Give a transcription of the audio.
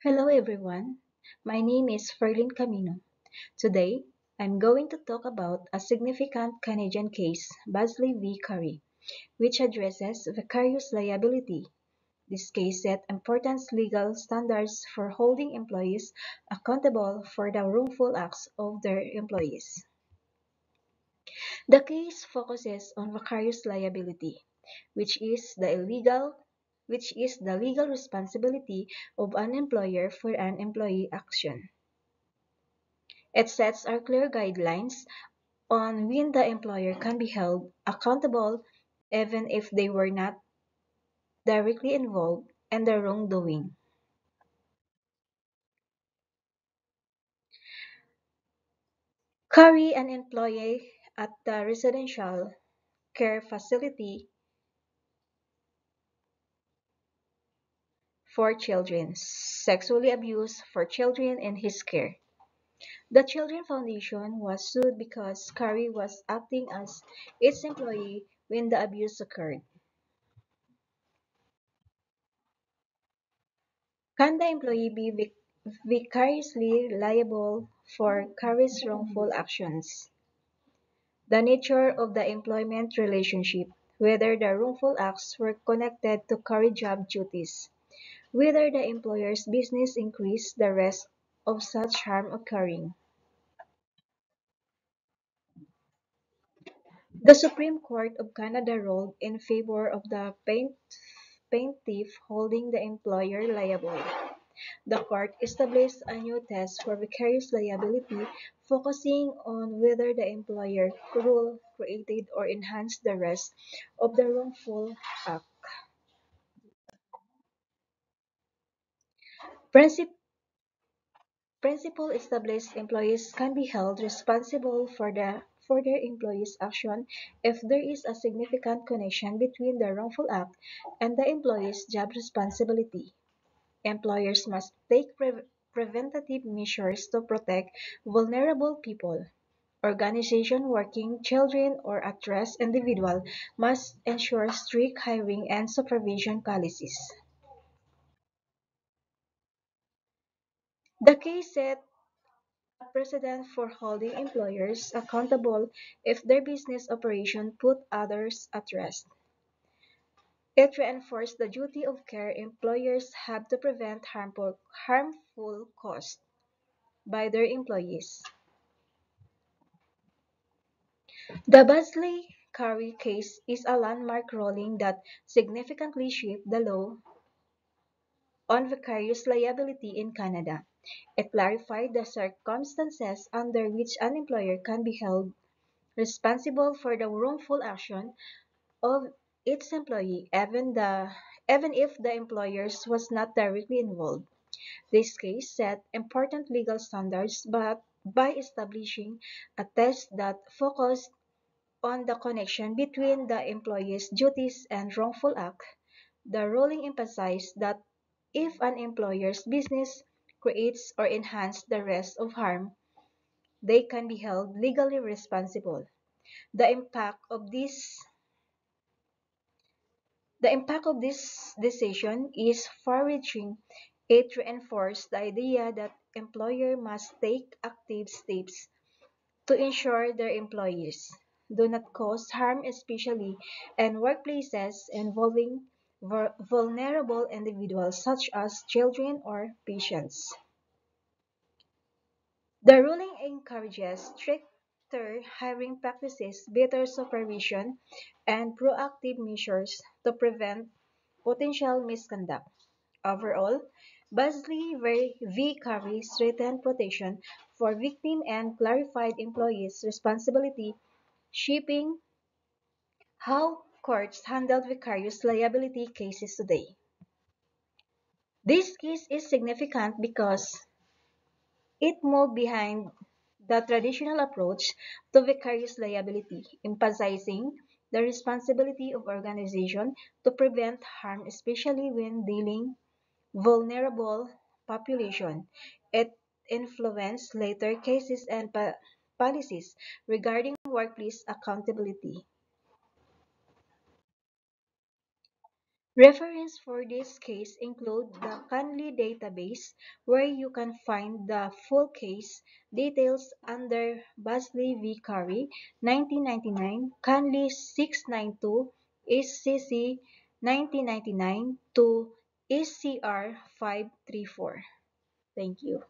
Hello everyone, my name is Ferlin Camino. Today, I'm going to talk about a significant Canadian case, Basley v. Curry, which addresses vicarious liability. This case set important legal standards for holding employees accountable for the wrongful acts of their employees. The case focuses on vicarious liability, which is the legal responsibility of an employer for an employee action. It sets our clear guidelines on when the employer can be held accountable even if they were not directly involved in the wrongdoing. Curry, an employee at the residential care facility for children, sexually abused for children in his care. The Children Foundation was sued because Curry was acting as its employee when the abuse occurred. Can the employee be vicariously liable for Curry's wrongful actions? The nature of the employment relationship, whether the wrongful acts were connected to Curry job duties, whether the employer's business increased the risk of such harm occurring. The Supreme Court of Canada ruled in favor of the plaintiff holding the employer liable. The court established a new test for vicarious liability, focusing on whether the employer rule created or enhanced the risk of the wrongful act. Princip- Principle established employees can be held responsible for their employees' action if there is a significant connection between the wrongful act and the employee's job responsibility. Employers must take preventative measures to protect vulnerable people. Organizations working children or at-risk individuals must ensure strict hiring and supervision policies. The case set a precedent for holding employers accountable if their business operation put others at risk. It reinforced the duty of care employers have to prevent harmful caused by their employees. The Basley-Curry case is a landmark ruling that significantly shaped the law on vicarious liability in Canada. It clarified the circumstances under which an employer can be held responsible for the wrongful action of its employee, even if the employer was not directly involved. This case set important legal standards but by establishing a test that focused on the connection between the employee's duties and wrongful act. The ruling emphasized that if an employer's business creates or enhances the risk of harm, they can be held legally responsible. The impact of this the impact of this decision is far-reaching. It reinforced the idea that employer must take active steps to ensure their employees do not cause harm, especially in workplaces involving vulnerable individuals such as children or patients. The ruling encourages stricter hiring practices, better supervision, and proactive measures to prevent potential misconduct. Overall, Basley v. Curry strengthened protection for victims and clarified employees' responsibility, shaping how courts handle vicarious liability cases today. This case is significant because it moved behind the traditional approach to vicarious liability, emphasizing the responsibility of organizations to prevent harm, especially when dealing vulnerable population. It influenced later cases and policies regarding workplace accountability. Reference for this case include the Canley database, where you can find the full case details under Basley v. Curry, 1999, Canley 692, SCC 1999 to SCR 534. Thank you.